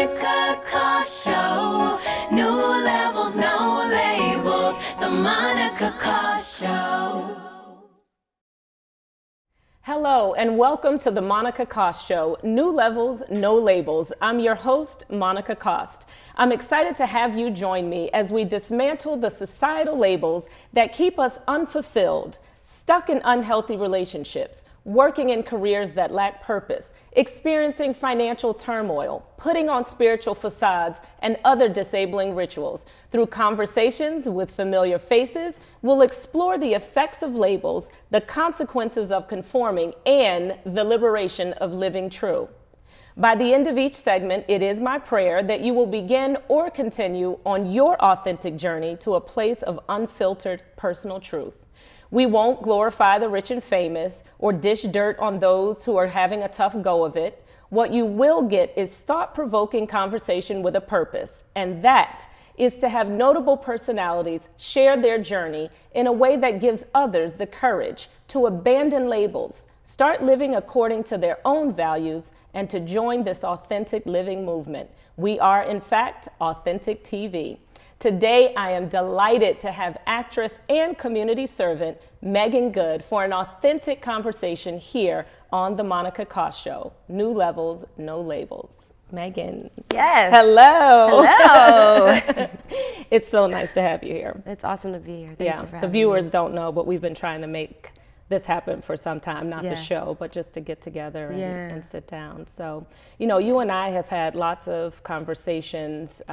Monica Cost Show. New levels, no labels. The Monica Cost Show. Hello and welcome to the Monica Cost Show, New Levels, No Labels. I'm your host, Monica Cost. I'm excited to have you join me as we dismantle the societal labels that keep us unfulfilled, stuck in unhealthy relationships, working in careers that lack purpose, experiencing financial turmoil, putting on spiritual facades, and other disabling rituals. Through conversations with familiar faces, we'll explore the effects of labels, the consequences of conforming, and the liberation of living true. By the end of each segment, it is my prayer that you will begin or continue on your authentic journey to a place of unfiltered personal truth. We won't glorify the rich and famous or dish dirt on those who are having a tough go of it. What you will get is thought-provoking conversation with a purpose, and that is to have notable personalities share their journey in a way that gives others the courage to abandon labels, start living according to their own values, and to join this authentic living movement. We are, in fact, Authentic TV. Today, I am delighted to have actress and community servant Meagan Good for an authentic conversation here on the Monica Cost Show. New levels, no labels. Meagan. Yes. Hello. Hello. It's so nice to have you here. It's awesome to be here. Thank you for The having viewers me. don't know, but we've been trying to make this happen for some time, not Yeah. the show, but just to get together and, Yeah. and sit down. So, you and I have had lots of conversations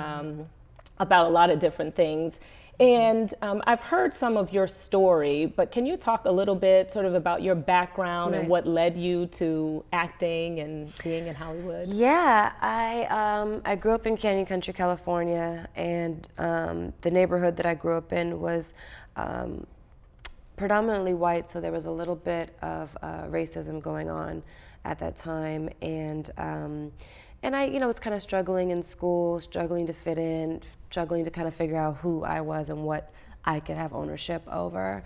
about a lot of different things. And I've heard some of your story, but can you talk a little bit sort of about your background and Right. what led you to acting and being in Hollywood? Yeah, I grew up in Canyon Country, California, and the neighborhood that I grew up in was predominantly white, so there was a little bit of racism going on at that time, and I, was kind of struggling in school, struggling to fit in, struggling to kind of figure out who I was and what I could have ownership over.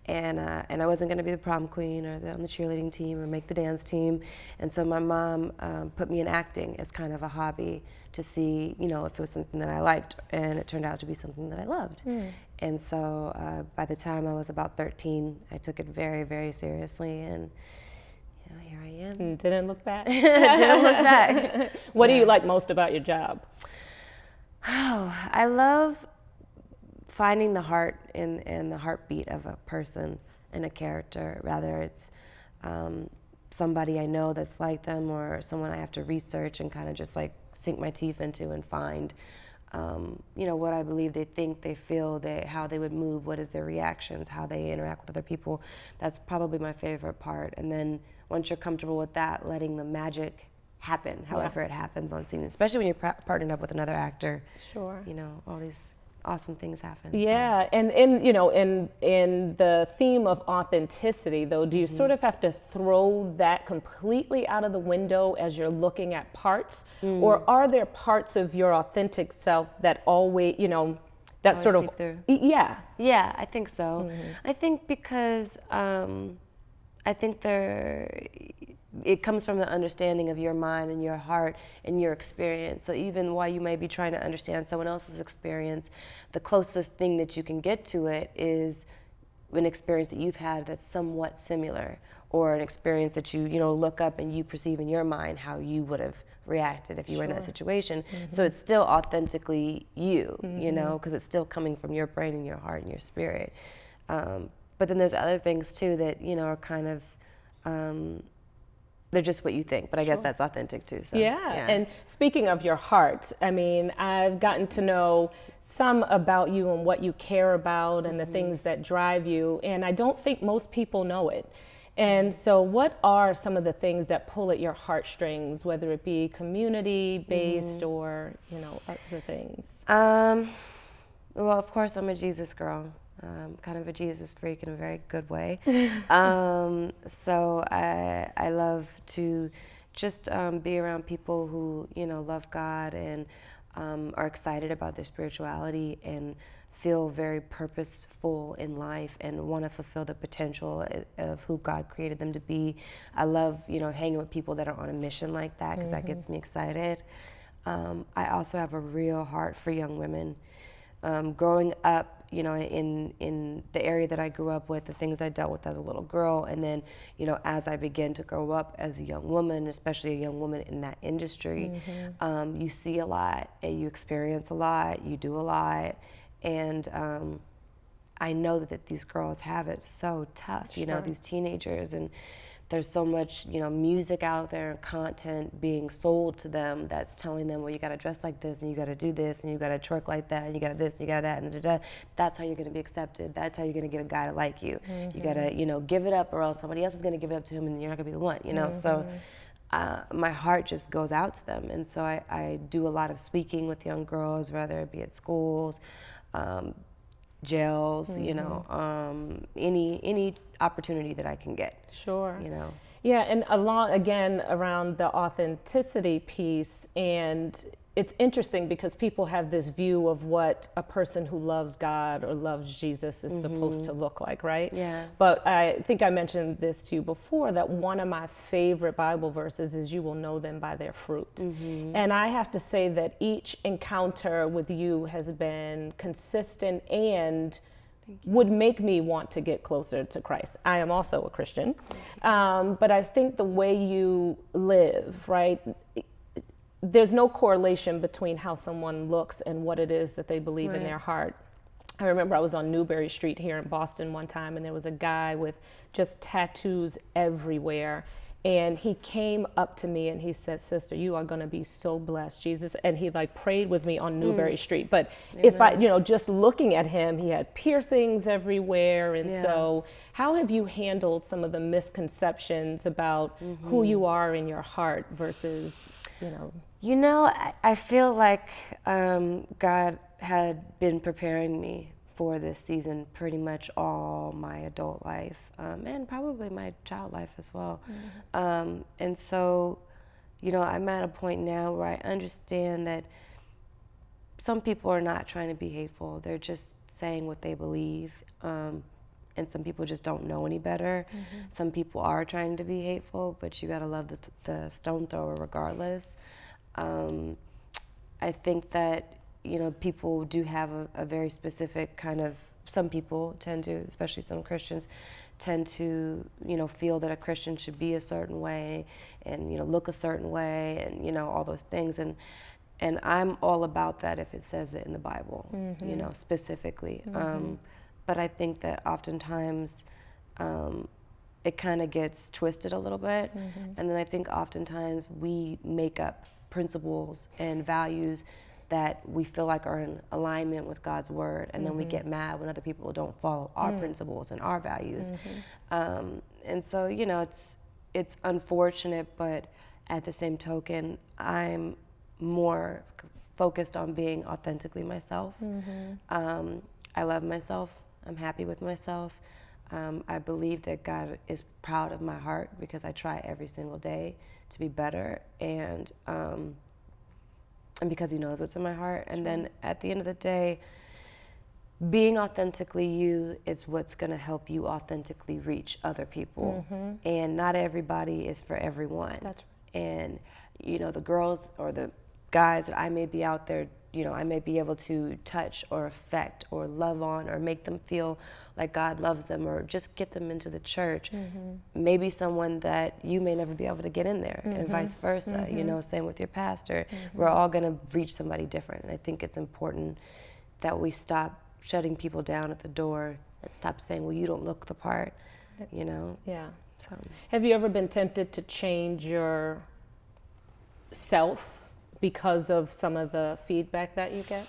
And I wasn't going to be the prom queen or on the cheerleading team or make the dance team. And so my mom put me in acting as kind of a hobby to see, if it was something that I liked. And it turned out to be something that I loved. And so by the time I was about 13, I took it very, very seriously. And here I am. And didn't look back? Didn't look back. What do you like most about your job? Oh, I love finding the heart in the heartbeat of a person and a character, whether it's somebody I know that's like them or someone I have to research and kind of just like sink my teeth into and find, what I believe they think, they feel, how they would move, what is their reactions, how they interact with other people. That's probably my favorite part. And then once you're comfortable with that, letting the magic happen, however it happens on scene, especially when you're partnered up with another actor. Sure. All these awesome things happen. Yeah, so. And in the theme of authenticity, though, do you sort of have to throw that completely out of the window as you're looking at parts, or are there parts of your authentic self that always, that Always sort of seep through? Yeah. Yeah, I think so. I think because I think it comes from the understanding of your mind and your heart and your experience. So even while you may be trying to understand someone else's experience, the closest thing that you can get to it is an experience that you've had that's somewhat similar, or an experience that you look up and you perceive in your mind how you would have reacted if you were in that situation. So it's still authentically you, because it's still coming from your brain and your heart and your spirit. But then there's other things too that are kind of they're just what you think, but I guess that's authentic too. So, yeah, and speaking of your heart, I mean, I've gotten to know some about you and what you care about and the things that drive you, and I don't think most people know it. And so what are some of the things that pull at your heartstrings, whether it be community-based or, other things? Well, of course, I'm a Jesus girl. Kind of a Jesus freak in a very good way. So I love to just be around people who, love God and are excited about their spirituality and feel very purposeful in life and want to fulfill the potential of who God created them to be. I love, hanging with people that are on a mission like that because that gets me excited. I also have a real heart for young women. Growing up, in the area that I grew up with, the things I dealt with as a little girl, and then, as I began to grow up as a young woman, especially a young woman in that industry, you see a lot, and you experience a lot, you do a lot, and I know that these girls have it so tough, these teenagers, and there's so much, music out there and content being sold to them that's telling them, well, you got to dress like this, and you got to do this, and you got to twerk like that, and you got to this, and you got that, and da-da-da. That's how you're going to be accepted. That's how you're going to get a guy to like you. You got to, give it up, or else somebody else is going to give it up to him, and you're not going to be the one, So my heart just goes out to them. And so I do a lot of speaking with young girls, whether it be at schools, jails, any opportunity that I can get. Sure. Yeah, and around the authenticity piece, and it's interesting because people have this view of what a person who loves God or loves Jesus is supposed to look like, right? Yeah. But I think I mentioned this to you before, that one of my favorite Bible verses is, you will know them by their fruit. And I have to say that each encounter with you has been consistent and would make me want to get closer to Christ. I am also a Christian, but I think the way you live, right, there's no correlation between how someone looks and what it is that they believe in their heart. I remember I was on Newbury Street here in Boston one time, and there was a guy with just tattoos everywhere. And he came up to me and he said, "Sister, you are going to be so blessed, Jesus." And he prayed with me on Newbury Street. But if I, just looking at him, he had piercings everywhere. And so how have you handled some of the misconceptions about who you are in your heart versus, I feel like God had been preparing me for this season pretty much all my adult life, and probably my child life as well. And so, I'm at a point now where I understand that some people are not trying to be hateful. They're just saying what they believe. And some people just don't know any better. Some people are trying to be hateful, but you gotta love the stone thrower regardless. I think that people do have a very specific kind of, some people tend to, especially some Christians, tend to, feel that a Christian should be a certain way and, look a certain way and, all those things. And I'm all about that if it says it in the Bible, specifically. But I think that oftentimes it kind of gets twisted a little bit. And then I think oftentimes we make up principles and values that we feel like are in alignment with God's word, and then we get mad when other people don't follow our principles and our values. And so, it's unfortunate, but at the same token, I'm more focused on being authentically myself. I love myself. I'm happy with myself. I believe that God is proud of my heart because I try every single day to be better, and because he knows what's in my heart. And then at the end of the day, being authentically you is what's going to help you authentically reach other people. And not everybody is for everyone. That's right. And, the girls or the guys that I may be out there, I may be able to touch or affect or love on or make them feel like God loves them or just get them into the church. Maybe someone that you may never be able to get in there, and vice versa. Same with your pastor. We're all going to reach somebody different. And I think it's important that we stop shutting people down at the door and stop saying, well, you don't look the part, Yeah. So. Have you ever been tempted to change your self because of some of the feedback that you get?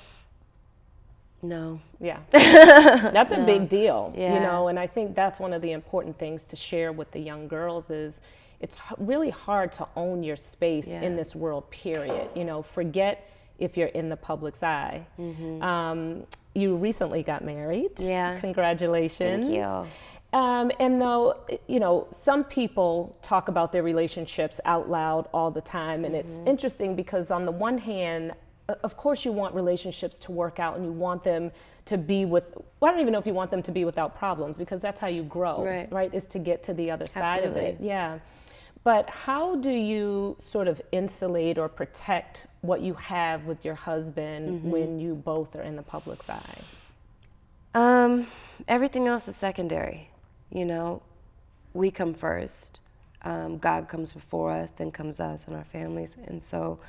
No. Yeah. That's a big deal, Yeah. and I think that's one of the important things to share with the young girls is it's really hard to own your space in this world, period. Forget if you're in the public's eye. You recently got married. Yeah. Congratulations. Thank you. And though, some people talk about their relationships out loud all the time. And it's interesting because on the one hand, of course you want relationships to work out and you want them to be I don't even know if you want them to be without problems, because that's how you grow, right? Is to get to the other side of it. Absolutely. Yeah. But how do you sort of insulate or protect what you have with your husband when you both are in the public's eye? Everything else is secondary. You know, we come first. God comes before us, then comes us and our families. And so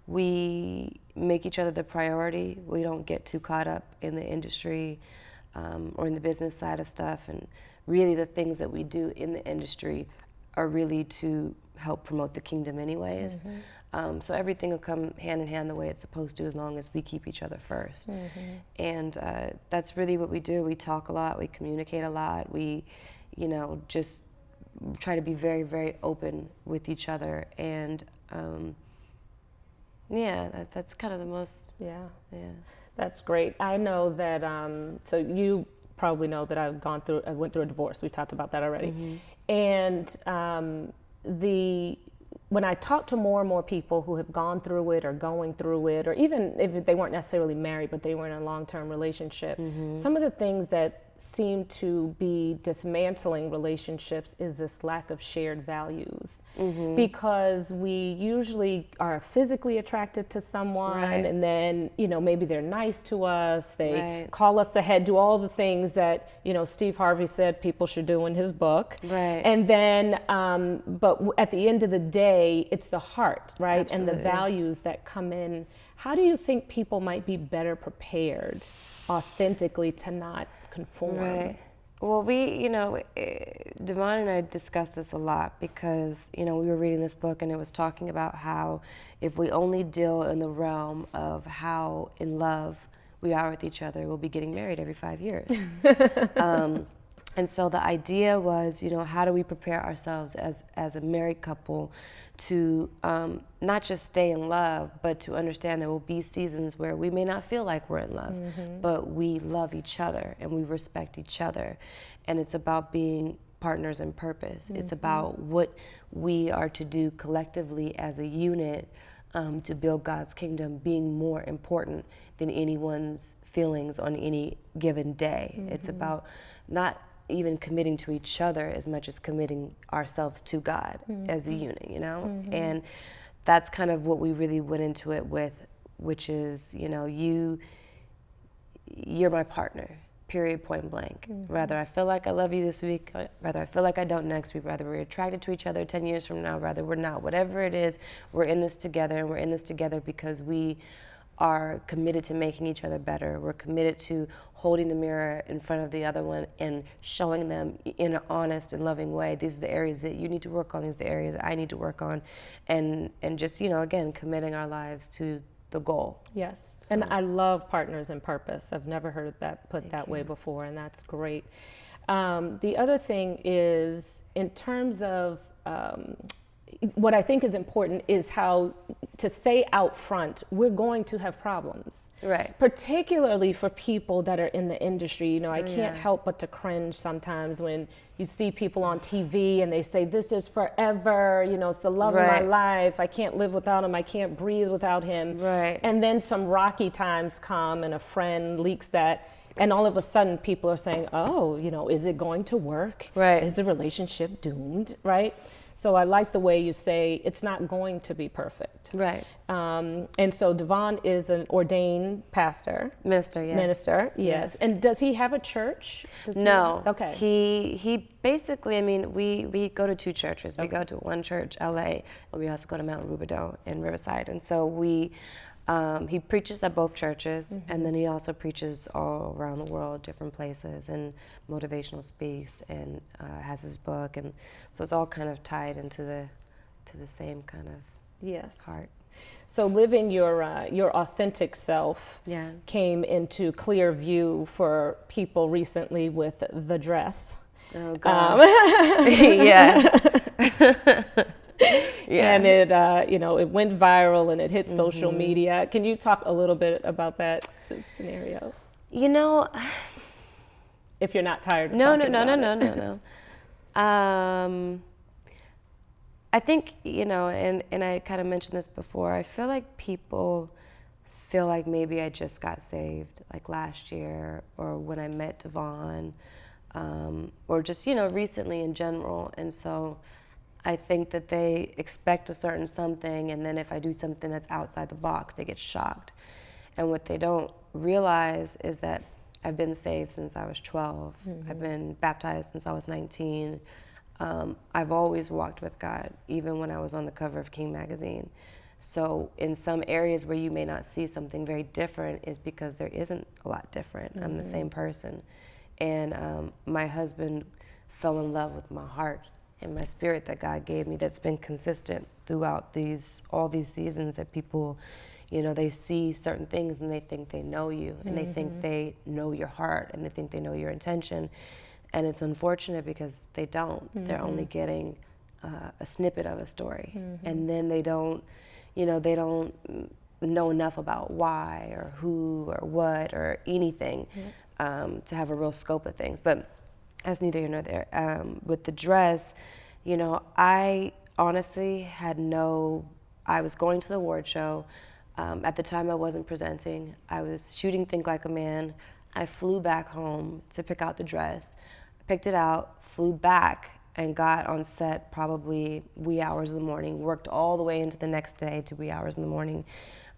we make each other the priority. We don't get too caught up in the industry or in the business side of stuff. And really the things that we do in the industry are really to help promote the kingdom anyways. So everything will come hand in hand the way it's supposed to, as long as we keep each other first. And that's really what we do. We talk a lot, we communicate a lot, we, you know, just try to be very, very open with each other. And that's kind of the most, Yeah. yeah. That's great. I know that, so you probably know that I went through a divorce. We talked about that already. And when I talk to more and more people who have gone through it or going through it, or even if they weren't necessarily married, but they were in a long-term relationship, some of the things that seem to be dismantling relationships is this lack of shared values. Because we usually are physically attracted to someone, and then, you know, maybe they're nice to us, they call us ahead, do all the things that, you know, Steve Harvey said people should do in his book. And then, but at the end of the day, it's the heart, right? Absolutely. And the values that come in. How do you think people might be better prepared authentically to not conform? Well, Devon and I discussed this a lot because, you know, we were reading this book and it was talking about how if we only deal in the realm of how in love we are with each other, we'll be getting married every 5 years. And so the idea was, you know, how do we prepare ourselves as a married couple to not just stay in love, but to understand there will be seasons where we may not feel like we're in love, but we love each other and we respect each other. And it's about being partners in purpose. It's about what we are to do collectively as a unit to build God's kingdom being more important than anyone's feelings on any given day. It's about not even committing to each other as much as committing ourselves to God as a unit, you know? And that's kind of what we really went into it with, which is, you know, you're my partner, period, point blank. Whether I feel like I love you this week, whether I feel like I don't next week, whether we're attracted to each other 10 years from now, whether we're not, whatever it is, we're in this together, and we're in this together because we are committed to making each other better. We're committed to holding the mirror in front of the other one and showing them in an honest and loving way, these are the areas that you need to work on, these are the areas that I need to work on, and just, you know, again, committing our lives to the goal. Yes, so. And I love partners in purpose. I've never heard that put that way before, and that's great. The other thing is, in terms of what I think is important is how to say out front, we're going to have problems. Right. Particularly for people that are in the industry. You know, I can't help but to cringe sometimes when you see people on TV and they say, this is forever, you know, it's the love of my life. I can't live without him. I can't breathe without him. Right. And then some rocky times come and a friend leaks that. And all of a sudden people are saying, oh, you know, is it going to work? Right. Is the relationship doomed? Right. So I like the way you say it's not going to be perfect. Right. And so Devon is an ordained pastor. Minister, yes. Minister, yes. And does he have a church? No. Okay. He basically, I mean, we go to two churches. We go to one church, LA, and we also go to Mount Rubidoux in Riverside. And so he preaches at both churches, and then he also preaches all around the world, different places, and motivational speaks, and has his book, and so it's all kind of tied into the same kind of heart. So living your authentic self came into clear view for people recently with The Dress. Oh gosh. Yeah. Yeah. And it, you know, it went viral and it hit social media. Can you talk a little bit about that scenario? You know, if you're not tired of talking about it. No. I think, you know, and I kind of mentioned this before, I feel like people feel like maybe I just got saved, like last year, or when I met Devon, or just, you know, recently in general. And so I think that they expect a certain something, and then if I do something that's outside the box, they get shocked. And what they don't realize is that I've been saved since I was 12. I've been baptized since I was 19. I've always walked with God, even when I was on the cover of King magazine. So in some areas where you may not see something very different is because there isn't a lot different. I'm the same person. And my husband fell in love with my heart and my spirit that God gave me that's been consistent throughout all these seasons that people, you know, they see certain things and they think they know you and they think they know your heart and they think they know your intention. And it's unfortunate because they don't. They're only getting a snippet of a story. And then they don't know enough about why or who or what or anything to have a real scope of things. But that's neither here nor there. With the dress, you know, I honestly I was going to the award show. At the time I wasn't presenting. I was shooting Think Like a Man. I flew back home to pick out the dress. I picked it out, flew back, and got on set probably wee hours in the morning, worked all the way into the next day to wee hours in the morning.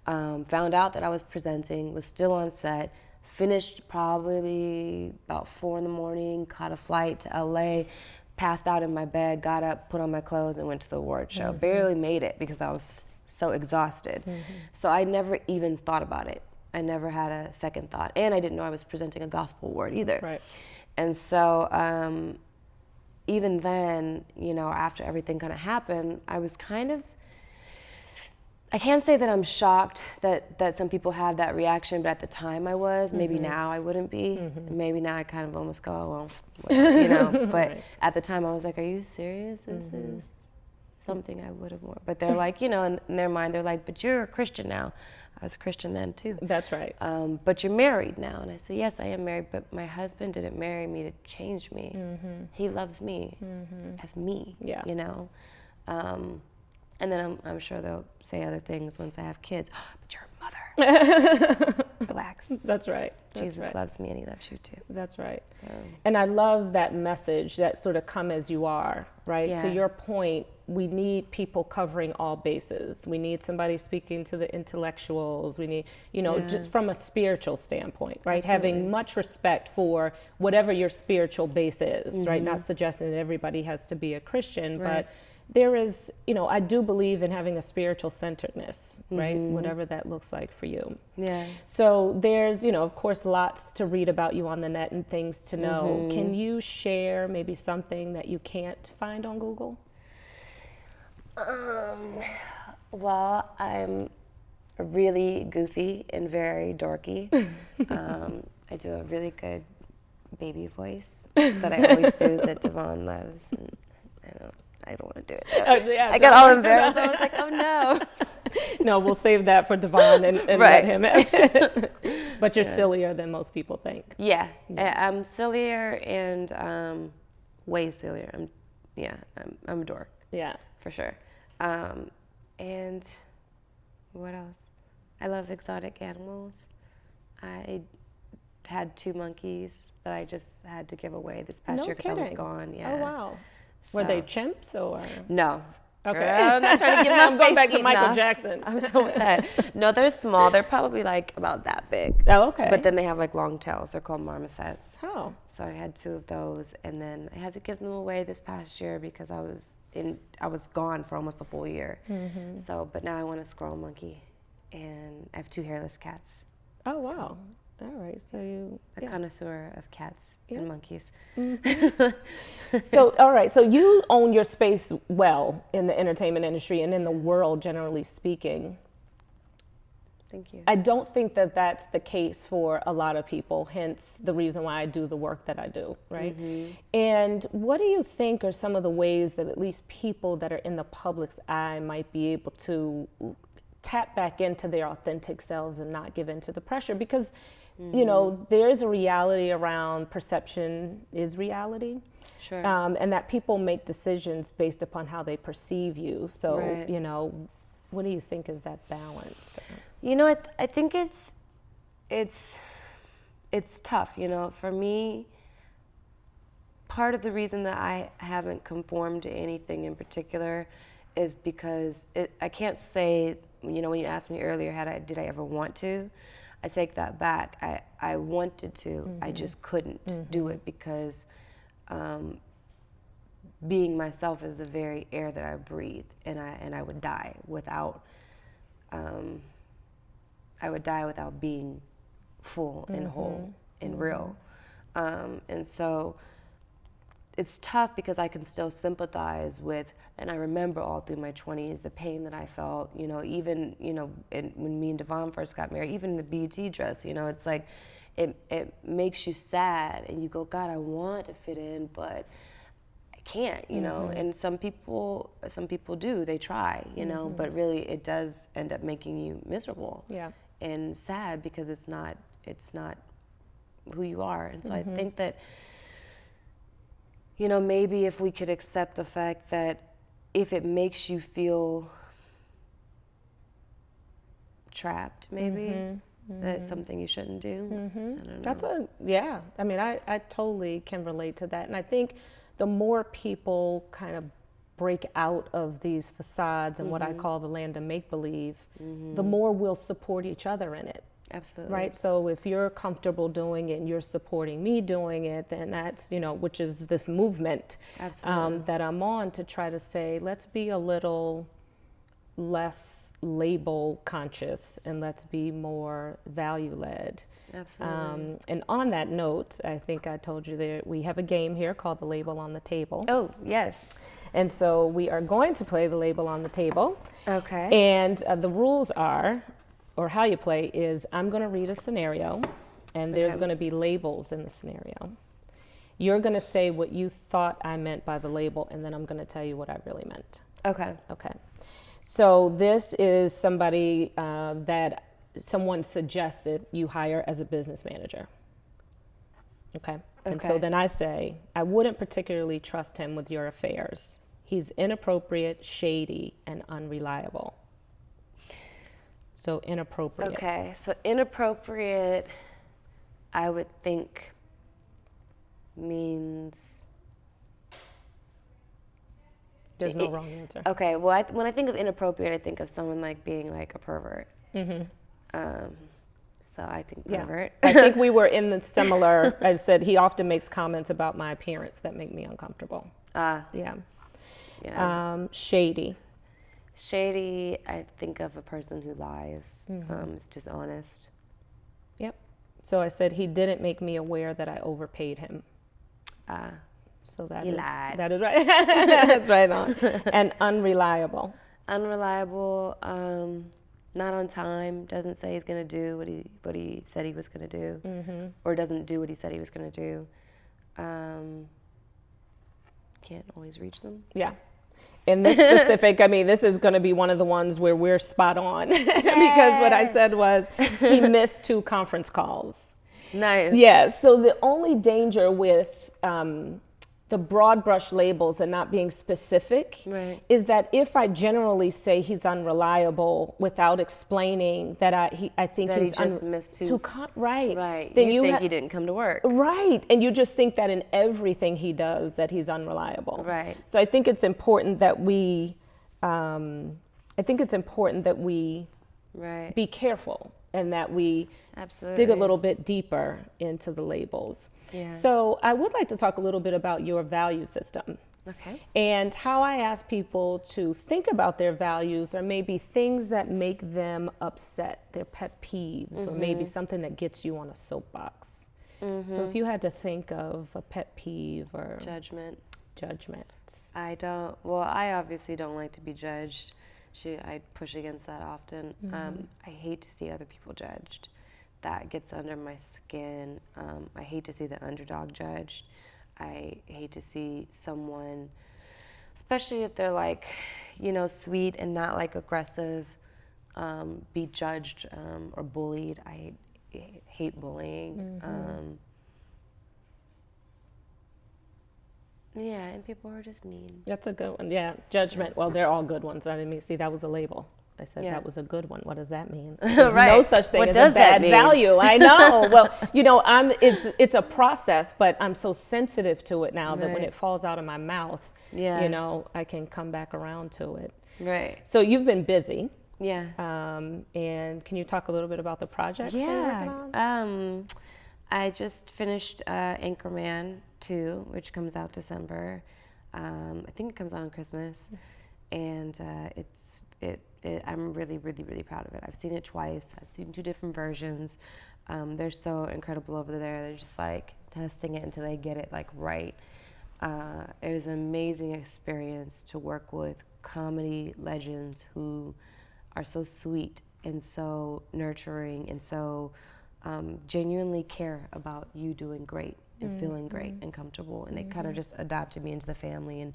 Found out that I was presenting, was still on set, finished probably about 4 in the morning, caught a flight to LA, passed out in my bed, got up, put on my clothes, and went to the award show. Barely made it because I was so exhausted. So I never even thought about it. I never had a second thought. And I didn't know I was presenting a gospel award either. Right. And so even then, you know, after everything kind of happened, I was I can't say that I'm shocked that some people have that reaction, but at the time I was. Maybe now I wouldn't be. Maybe now I kind of almost go, oh, well, whatever, you know. But at the time I was like, are you serious? This is something I would have worn. But they're like, you know, in their mind, they're like, but you're a Christian now. I was a Christian then too. That's right. But you're married now. And I said, yes, I am married, but my husband didn't marry me to change me. He loves me as me, you know. And then I'm sure they'll say other things once I have kids. Oh, but you're a mother. Relax. That's right. Jesus loves me and he loves you too. That's right. So. And I love that message, that sort of come as you are, right? Yeah. To your point, we need people covering all bases. We need somebody speaking to the intellectuals. We need, you know, just from a spiritual standpoint, right? Absolutely. Having much respect for whatever your spiritual base is, right? Not suggesting that everybody has to be a Christian, but there is, you know, I do believe in having a spiritual centeredness, right? Whatever that looks like for you. Yeah. So there's, you know, of course, lots to read about you on the net and things to know. Can you share maybe something that you can't find on Google? Well, I'm really goofy and very dorky. I do a really good baby voice that I always do that Devon loves. And I don't want to do it. I got all embarrassed. I was like, oh no. No, we'll save that for Devon and let him. But you're sillier than most people think. Yeah. I'm sillier and way sillier. I'm a dork. Yeah. For sure. And what else? I love exotic animals. I had 2 monkeys that I just had to give away this past year because I was gone. Yeah. Oh, wow. So. Were they chimps or? No. Okay. Girl, I'm not trying to get my I'm going face back to eaten Michael off. Jackson. I'm done with that. No, they're small. They're probably like about that big. Oh, okay. But then they have like long tails. They're called marmosets. Oh. So I had 2 of those, and then I had to give them away this past year because I was gone for almost a full year. So, but now I want a squirrel monkey, and I have 2 hairless cats. Oh, wow. All right, so you... A connoisseur of cats and monkeys. So, all right, so you own your space well in the entertainment industry and in the world, generally speaking. Thank you. I don't think that that's the case for a lot of people, hence the reason why I do the work that I do, right? And what do you think are some of the ways that at least people that are in the public's eye might be able to tap back into their authentic selves and not give in to the pressure? Because you know, there's a reality around perception is reality. Sure. And that people make decisions based upon how they perceive you. So, you know, what do you think is that balance? You know, I think it's tough, you know. For me, part of the reason that I haven't conformed to anything in particular is because I can't say, you know, when you asked me earlier, did I ever want to? I take that back. I wanted to, I just couldn't do it because being myself is the very air that I breathe, and I would die without being full and whole and real. And so it's tough because I can still sympathize with, and I remember all through my 20s the pain that I felt, you know, even, you know, when me and Devon first got married, even in the BET dress, you know, it's like, it makes you sad, and you go, God, I want to fit in, but I can't, you know. And some people do, they try, you know, but really it does end up making you miserable and sad because it's not who you are. And so I think that, you know, maybe if we could accept the fact that if it makes you feel trapped, maybe, that's something you shouldn't do. I don't know. I mean, I totally can relate to that. And I think the more people kind of break out of these facades and what I call the land of make-believe, the more we'll support each other in it. Absolutely. Right? So if you're comfortable doing it and you're supporting me doing it, then that's, you know, which is this movement that I'm on to try to say, let's be a little less label conscious and let's be more value led. Absolutely. And on that note, I think I told you that we have a game here called the Label on the Table. Oh, yes. And so we are going to play the Label on the Table. Okay. And the rules are, or how you play is, I'm going to read a scenario, and there's going to be labels in the scenario. You're going to say what you thought I meant by the label, and then I'm going to tell you what I really meant. Okay. Okay. So this is somebody that someone suggested you hire as a business manager. Okay. And so then I say, I wouldn't particularly trust him with your affairs. He's inappropriate, shady, and unreliable. So inappropriate. Okay, so inappropriate, I would think means... There's no wrong answer. Okay, well, when I think of inappropriate, I think of someone like being like a pervert. So I think pervert. I think we were in the similar, I said he often makes comments about my appearance that make me uncomfortable. Yeah. Shady. Shady, I think of a person who lies, is dishonest. Yep. So I said he didn't make me aware that I overpaid him. So that is lied. That is right. That's right on. And unreliable. Unreliable, not on time, doesn't say he's gonna do what he said he was gonna do, or doesn't do what he said he was gonna do. Can't always reach them. Yeah. In this specific, I mean, this is going to be one of the ones where we're spot on because what I said was he missed 2 conference calls. Nice. Yeah. So the only danger with the broad brush labels and not being specific is that if I generally say he's unreliable without explaining that I think that he's he just missed 2. Right. Then you think he didn't come to work. Right. And you just think that in everything he does that he's unreliable. Right. So I think it's important that we be careful and that we dig a little bit deeper into the labels. Yeah. So I would like to talk a little bit about your value system. Okay. And how I ask people to think about their values or maybe things that make them upset, their pet peeves, or maybe something that gets you on a soapbox. So if you had to think of a pet peeve or Judgment. I obviously don't like to be judged. I push against that often. I hate to see other people judged. That gets under my skin. I hate to see the underdog judged. I hate to see someone, especially if they're like, you know, sweet and not like aggressive, be judged or bullied. I hate bullying. Yeah, and people are just mean. That's a good one. Yeah, judgment. Well, they're all good ones. I didn't mean see that was a label. I said, Yeah. that was a good one. What does that mean? There's Right. no such thing What as does a that bad mean? value. I know. Well, you know, it's a process, but I'm so sensitive to it now that when Right. it falls out of my mouth, Yeah. you know, I can come back around to it. Right. So you've been busy. Yeah. And can you talk a little bit about the projects that you're working on? I just finished Anchorman 2, which comes out December. I think it comes out on Christmas, and I'm really, really, really proud of it. I've seen it twice. I've seen 2 different versions. They're so incredible over there. They're just like testing it until they get it like right. It was an amazing experience to work with comedy legends who are so sweet and so nurturing and so genuinely care about you doing great and feeling great and comfortable. And they kind of just adopted me into the family. And,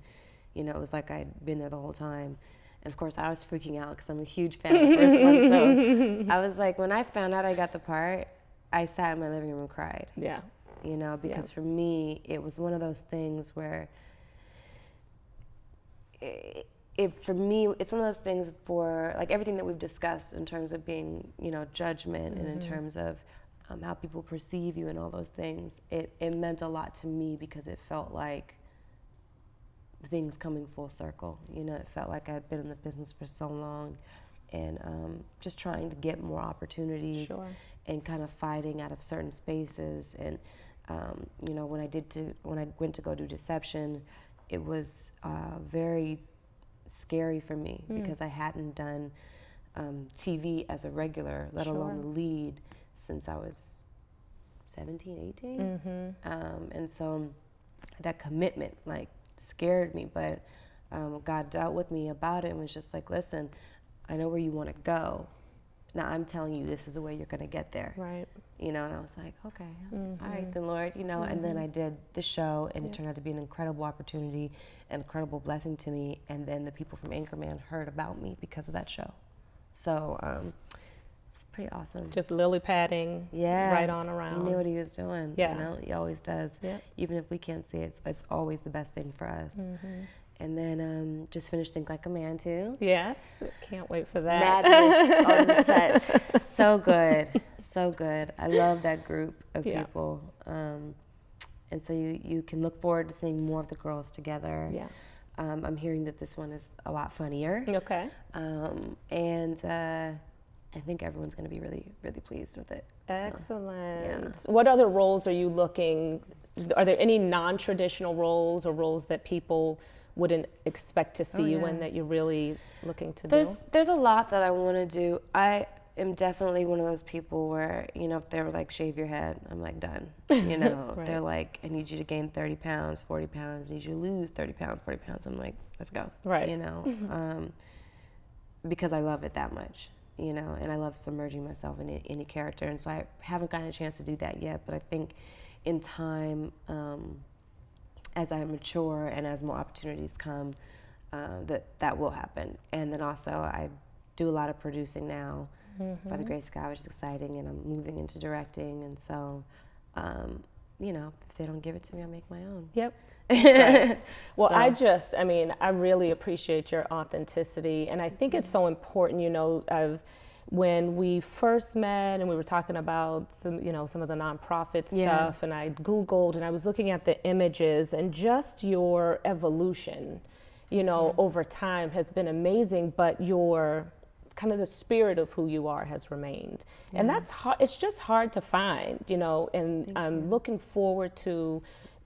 you know, it was like I'd been there the whole time. And of course, I was freaking out because I'm a huge fan of the first one. So I was like, when I found out I got the part, I sat in my living room and cried. Yeah. You know, because for me, it was one of those things where for me, it's one of those things for like everything that we've discussed in terms of being, you know, judgment and in terms of how people perceive you and all those things. It meant a lot to me because it felt like things coming full circle. You know, it felt like I'd been in the business for so long and just trying to get more opportunities and kind of fighting out of certain spaces. And, you know, when I went to go do Deception, it was very scary for me because I hadn't done TV as a regular, let alone the lead, since I was 17, 18. And so that commitment like scared me, but God dealt with me about it and was just like, listen, I know where you want to go. Now I'm telling you, this is the way you're going to get there. Right. You know, and I was like, okay, all right then, Lord, you know, and then I did the show and it turned out to be an incredible opportunity, an incredible blessing to me. And then the people from Anchorman heard about me because of that show. So it's pretty awesome. Just lily padding right on He around. knew what he was doing. Yeah. You know, he always does. Yeah. Even if we can't see it, it's always the best thing for us. And then just finished Think Like a Man too. Yes, can't wait for that. Madness on the set. So good, so good. I love that group of people. And so you can look forward to seeing more of the girls together. Yeah. I'm hearing that this one is a lot funnier. Okay. And I think everyone's going to be really, really pleased with it. Excellent. What other roles are you looking? Are there any non-traditional roles or roles that people wouldn't expect to see you in that you're really looking to do? There's a lot that I want to do. I am definitely one of those people where, you know, if they're like, shave your head, I'm like, done. You know, if they're like, I need you to gain 30 pounds, 40 pounds, I need you to lose 30 pounds, 40 pounds, I'm like, let's go. Right. You know, because I love it that much, you know, and I love submerging myself in any character. And so I haven't gotten a chance to do that yet, but I think in time, as I mature and as more opportunities come, that will happen. And then also I do a lot of producing now by the grace of God, which is exciting, and I'm moving into directing. And so, you know, if they don't give it to me, I'll make my own. Yep. That's right. Well, So- I really appreciate your authenticity. And I think it's so important, you know, when we first met and we were talking about some of the nonprofit stuff, and I Googled and I was looking at the images, and just your evolution, you know, over time has been amazing, but your kind of the spirit of who you are has remained. And that's hard. It's just hard to find, you know, and I'm looking forward to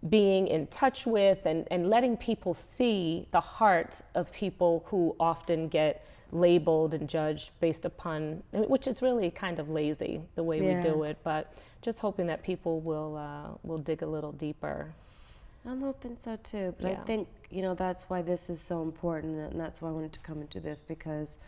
being in touch with and letting people see the heart of people who often get labeled and judged based upon, which is really kind of lazy the way we do it, but just hoping that people will dig a little deeper. I'm hoping so too, but I think, you know, that's why this is so important, and that's why I wanted to come into this, because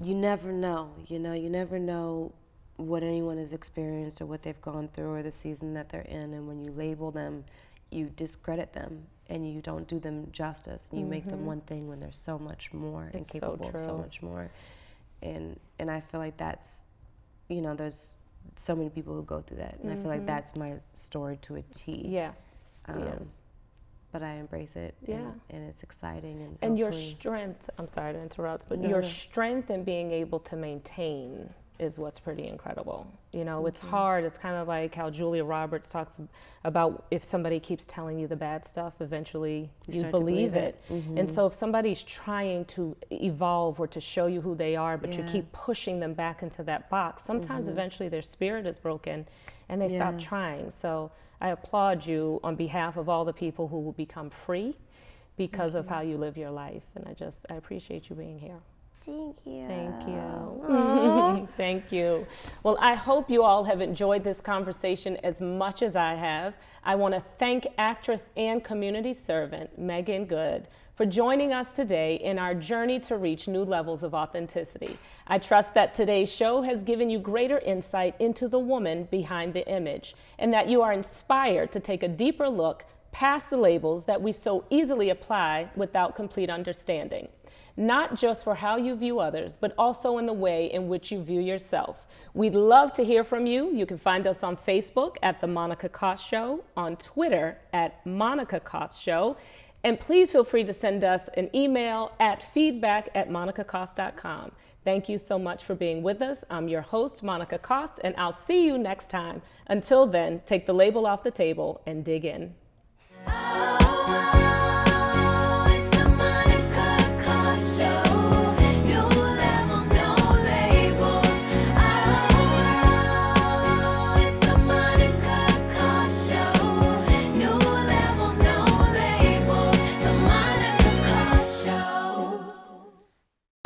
you never know, you know, you never know what anyone has experienced or what they've gone through or the season that they're in, and when you label them, you discredit them and you don't do them justice, and you make them one thing when there's so much more and capable of so much more. And I feel like that's, you know, there's so many people who go through that, and I feel like that's my story to a T. Yes. Yes. but I embrace it. Yeah. And it's exciting. And your hopefully- strength, I'm sorry to interrupt, but No, your no. strength in being able to maintain is what's pretty incredible. You know, it's hard. It's kind of like how Julia Roberts talks about if somebody keeps telling you the bad stuff, eventually you start to believe believe it. it. And so if somebody's trying to evolve or to show you who they are, but you Yeah. keep pushing them back into that box, sometimes eventually their spirit is broken and they stop Yeah. trying. So I applaud you on behalf of all the people who will become free because of how you live your life. And I appreciate you being here. Thank you. Thank you. Thank you. Well, I hope you all have enjoyed this conversation as much as I have. I want to thank actress and community servant Meagan Good for joining us today in our journey to reach new levels of authenticity. I trust that today's show has given you greater insight into the woman behind the image, and that you are inspired to take a deeper look past the labels that we so easily apply without complete understanding. Not just for how you view others, but also in the way in which you view yourself. We'd love to hear from you. You can find us on Facebook at The Monica Cost Show, on Twitter at Monica Cost Show, and please feel free to send us an email at feedback@monicacost.com. Thank you so much for being with us. I'm your host, Monica Cost, and I'll see you next time. Until then, take the label off the table and dig in.